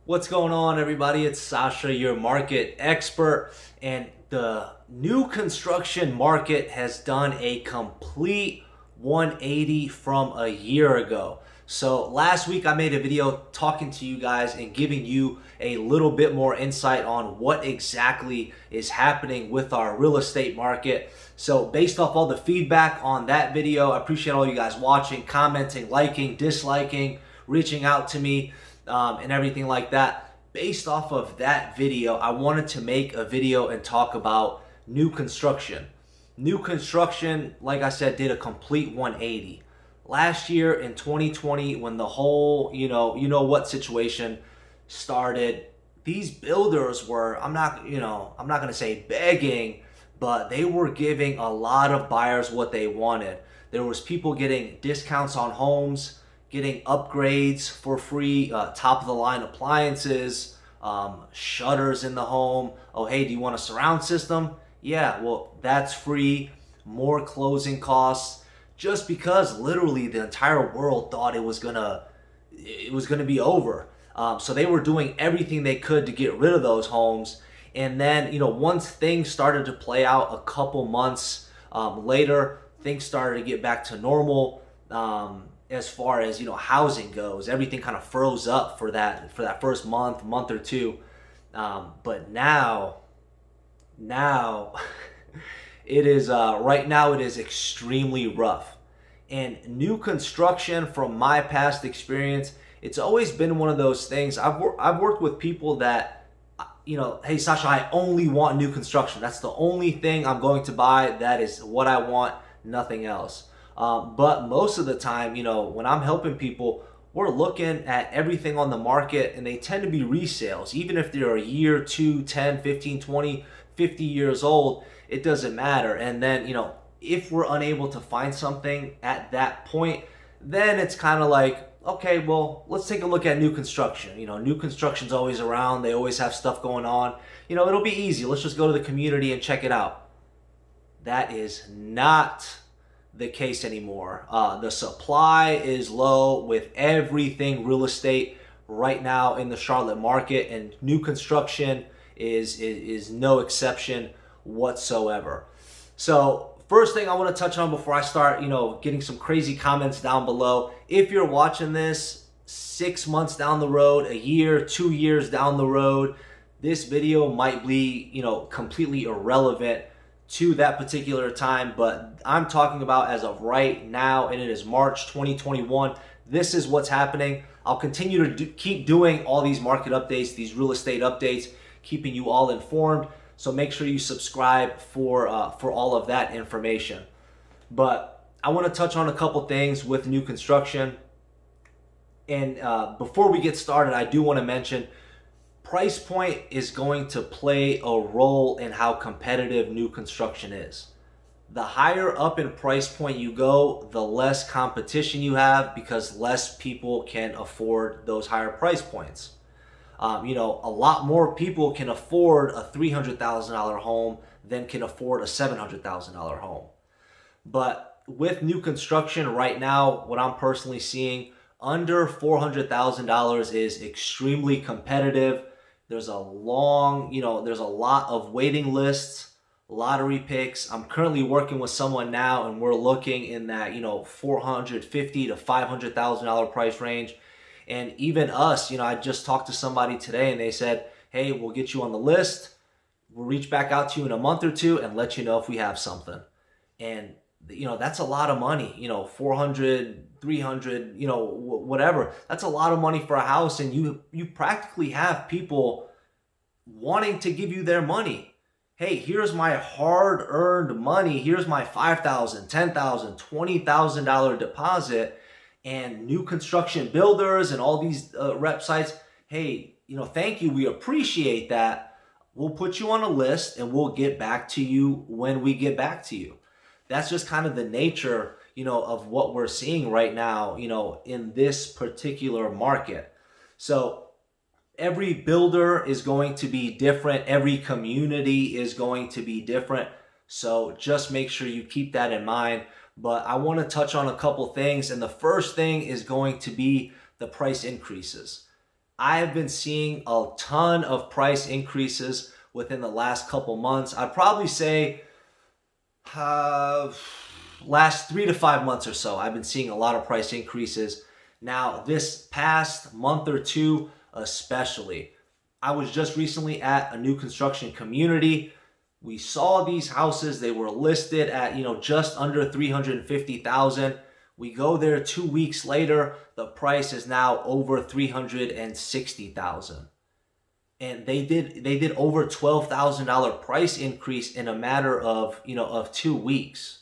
What's going on, everybody? It's Sasha, your market expert, and the new construction market has done a complete 180 from a year ago. So last week I made a video talking to you guys and giving you a little bit more insight on what exactly is happening with our real estate market. So based off all the feedback on that video, I appreciate all you guys watching, commenting, liking, disliking, reaching out to me, and everything like that. Based off of that video, I wanted to make a video and talk about new construction. New construction, like I said, did a complete 180. Last year in 2020, when the whole, what situation started, these builders were, I'm not going to say begging, but they were giving a lot of buyers what they wanted. There was people getting discounts on homes, getting upgrades for free, top of the line appliances, shutters in the home. Oh, hey, do you want a surround system? Yeah, well, that's free. More closing costs, just because literally the entire world thought it was gonna be over. So they were doing everything they could to get rid of those homes. And then, once things started to play out a couple months later, things started to get back to normal. As far as housing goes, everything kind of froze up for that first month or two. But now it is right now it is extremely rough. And new construction, from my past experience, it's always been one of those things. I've worked with people that, hey Sasha, I only want new construction. That's the only thing I'm going to buy. That is what I want, nothing else. But most of the time, when I'm helping people, we're looking at everything on the market, and they tend to be resales. Even if they're a year, 2, 10, 15, 20, 50 years old, it doesn't matter. And then, if we're unable to find something at that point, then it's kind of like, okay, well, let's take a look at new construction. New construction's always around. They always have stuff going on. It'll be easy. Let's just go to the community and check it out. That is not the case anymore. The supply is low with everything real estate right now in the Charlotte market, and new construction is no exception whatsoever. So first thing I want to touch on before I start, getting some crazy comments down below. If you're watching this 6 months down the road, a year, 2 years down the road, this video might be, completely irrelevant to that particular time, but I'm talking about as of right now, and it is March 2021. This is what's happening. I'll continue to keep doing all these market updates, these real estate updates, keeping you all informed. So make sure you subscribe for all of that information. But I want to touch on a couple things with new construction. And before we get started, I do want to mention price point is going to play a role in how competitive new construction is. The higher up in price point you go, the less competition you have, because less people can afford those higher price points. A lot more people can afford a $300,000 home than can afford a $700,000 home. But with new construction right now, what I'm personally seeing, under $400,000 is extremely competitive. There's a lot of waiting lists, lottery picks. I'm currently working with someone now, and we're looking in that, $450,000 to $500,000 price range. And even us, I just talked to somebody today, and they said, hey, we'll get you on the list. We'll reach back out to you in a month or two and let you know if we have something. And that's a lot of money, 400, 300, whatever. That's a lot of money for a house. And you practically have people wanting to give you their money. Hey, here's my hard earned money. Here's my $5,000, $10,000, $20,000 deposit. And new construction builders and all these rep sites, hey, thank you. We appreciate that. We'll put you on a list and we'll get back to you when we get back to you. That's just kind of the nature, of what we're seeing right now, in this particular market. So every builder is going to be different. Every community is going to be different. So just make sure you keep that in mind. But I want to touch on a couple things. And the first thing is going to be the price increases. I have been seeing a ton of price increases within the last couple months. I'd probably say uh, last 3 to 5 months or so, I've been seeing a lot of price increases. Now, this past month or two, especially, I was just recently at a new construction community. We saw these houses; they were listed at just under 350,000. We go there 2 weeks later, the price is now over 360,000, and they did over $12,000 price increase in a matter of 2 weeks.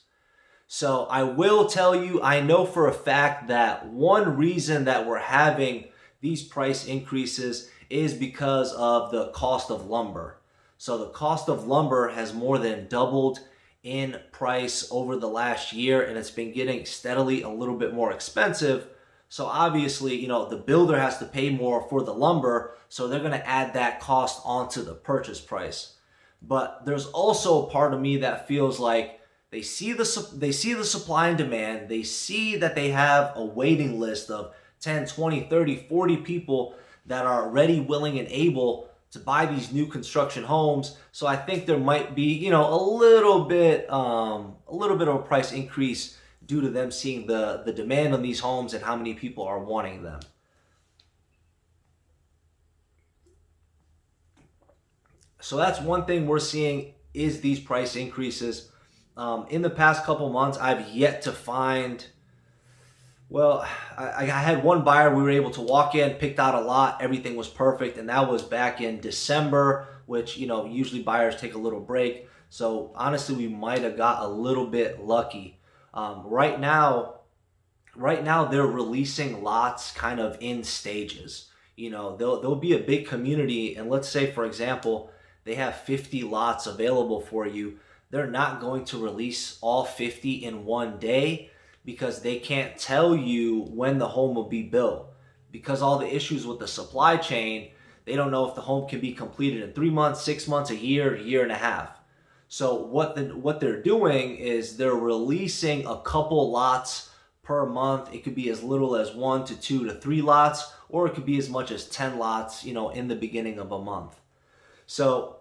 So I will tell you, I know for a fact that one reason that we're having these price increases is because of the cost of lumber. So the cost of lumber has more than doubled in price over the last year, and it's been getting steadily a little bit more expensive. So obviously, the builder has to pay more for the lumber, so they're going to add that cost onto the purchase price. But there's also a part of me that feels like they see the supply and demand. They see that they have a waiting list of 10, 20, 30, 40 people that are ready, willing, and able to buy these new construction homes. So I think there might be, a little bit of a price increase due to them seeing the demand on these homes and how many people are wanting them. So that's one thing we're seeing is these price increases. In the past couple months, I've yet to find. Well, I had one buyer. We were able to walk in, picked out a lot, everything was perfect, and that was back in December, which usually buyers take a little break. So honestly, we might have got a little bit lucky. Right now, they're releasing lots kind of in stages. There'll be a big community, and let's say, for example, they have 50 lots available for you. They're not going to release all 50 in one day because they can't tell you when the home will be built. Because all the issues with the supply chain, they don't know if the home can be completed in 3 months, 6 months, a year and a half. So what they're doing is they're releasing a couple lots per month. It could be as little as 1 to 2 to 3 lots, or it could be as much as 10 lots, in the beginning of a month. So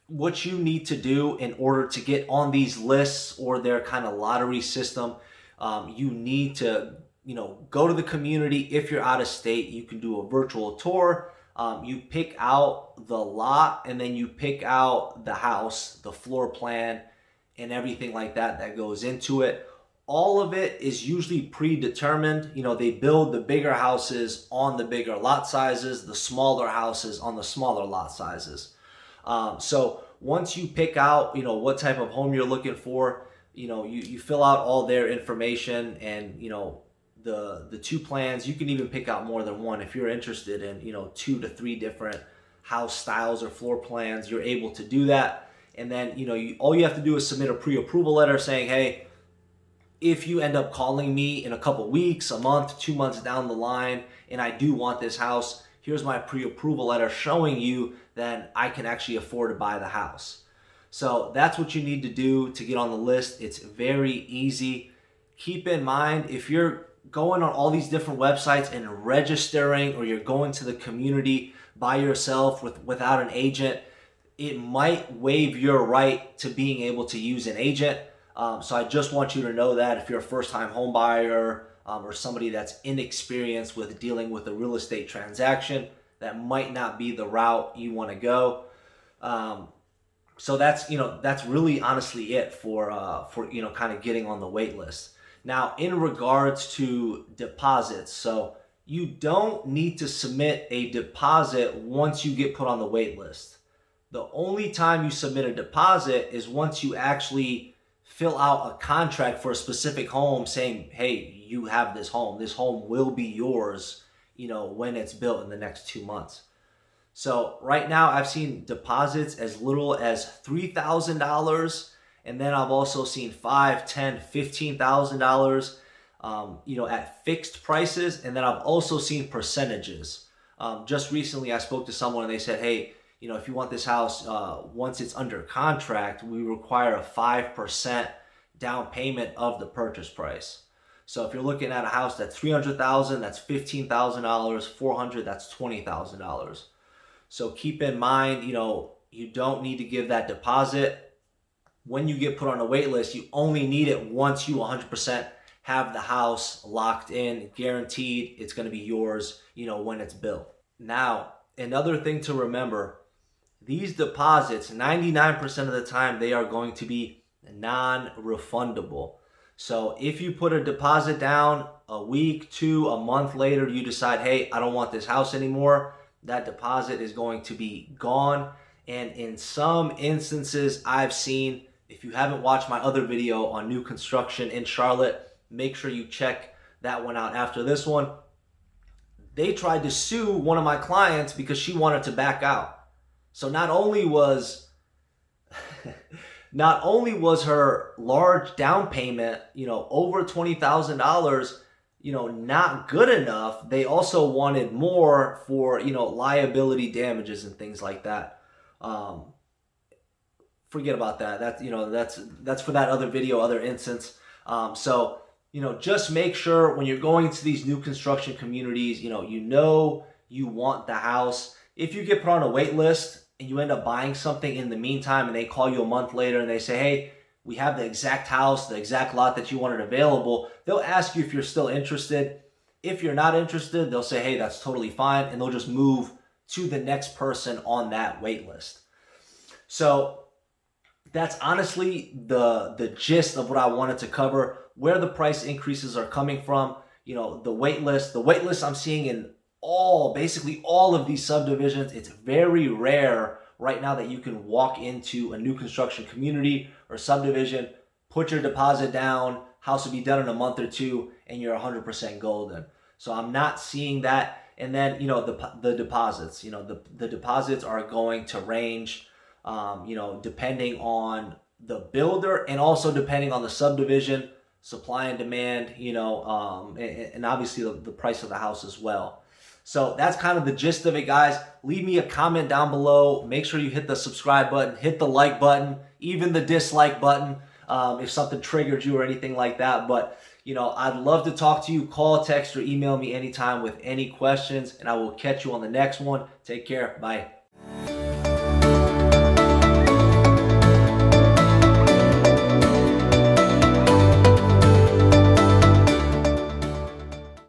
what you need to do in order to get on these lists or their kind of lottery system, you need to, go to the community. If you're out of state, you can do a virtual tour. You pick out the lot, and then you pick out the house, the floor plan, and everything like that that goes into it. All of it is usually predetermined. They build the bigger houses on the bigger lot sizes, the smaller houses on the smaller lot sizes. So once you pick out, what type of home you're looking for, you fill out all their information and, the two plans. You can even pick out more than one if you're interested in, 2 to 3 different house styles or floor plans. You're able to do that. And then, all you have to do is submit a pre-approval letter saying, hey, if you end up calling me in a couple weeks, a month, 2 months down the line, and I do want this house, here's my pre-approval letter showing you that I can actually afford to buy the house. So that's what you need to do to get on the list. It's very easy. Keep in mind, if you're going on all these different websites and registering, or you're going to the community by yourself without an agent, it might waive your right to being able to use an agent. So I just want you to know that if you're a first-time home buyer, or somebody that's inexperienced with dealing with a real estate transaction, that might not be the route you want to go. So that's really honestly it for kind of getting on the wait list. Now, in regards to deposits, so you don't need to submit a deposit once you get put on the wait list. The only time you submit a deposit is once you actually fill out a contract for a specific home saying, hey, you have this home. This home will be yours, when it's built in the next 2 months. So right now I've seen deposits as little as $3,000. And then I've also seen $5,000, $10,000, $15,000, at fixed prices. And then I've also seen percentages. Just recently I spoke to someone and they said, hey, if you want this house, once it's under contract, we require a 5% down payment of the purchase price. So if you're looking at a house that's $300,000, that's $15,000, 400, that's $20,000. So keep in mind, you don't need to give that deposit. When you get put on a wait list, you only need it once you 100% have the house locked in, guaranteed it's going to be yours, when it's built. Now, another thing to remember, these deposits, 99% of the time, they are going to be non-refundable. So if you put a deposit down a week, a month later, you decide, hey, I don't want this house anymore, that deposit is going to be gone. And in some instances I've seen, if you haven't watched my other video on new construction in Charlotte, make sure you check that one out after this one. They tried to sue one of my clients because she wanted to back out. So not only was her large down payment, over $20,000, not good enough, they also wanted more for, liability damages and things like that. Forget about that. That's for that other video, other instance. So just make sure when you're going to these new construction communities, you want the house. If you get put on a wait list and you end up buying something in the meantime and they call you a month later and they say, hey, we have the exact house, the exact lot that you wanted available, they'll ask you if you're still interested. If you're not interested, they'll say, hey, that's totally fine, and they'll just move to the next person on that wait list. So that's honestly the gist of what I wanted to cover, where the price increases are coming from. The wait list I'm seeing in basically all of these subdivisions. It's very rare right now that you can walk into a new construction community or subdivision, put your deposit down, house will be done in a month or two, and you're 100% golden. So I'm not seeing that. And then, the deposits, the deposits are going to range, depending on the builder and also depending on the subdivision, supply and demand, and obviously the price of the house as well. So that's kind of the gist of it, guys. Leave me a comment down below. Make sure you hit the subscribe button, hit the like button, even the dislike button, if something triggered you or anything like that. But, I'd love to talk to you. Call, text, or email me anytime with any questions, and I will catch you on the next one. Take care. Bye.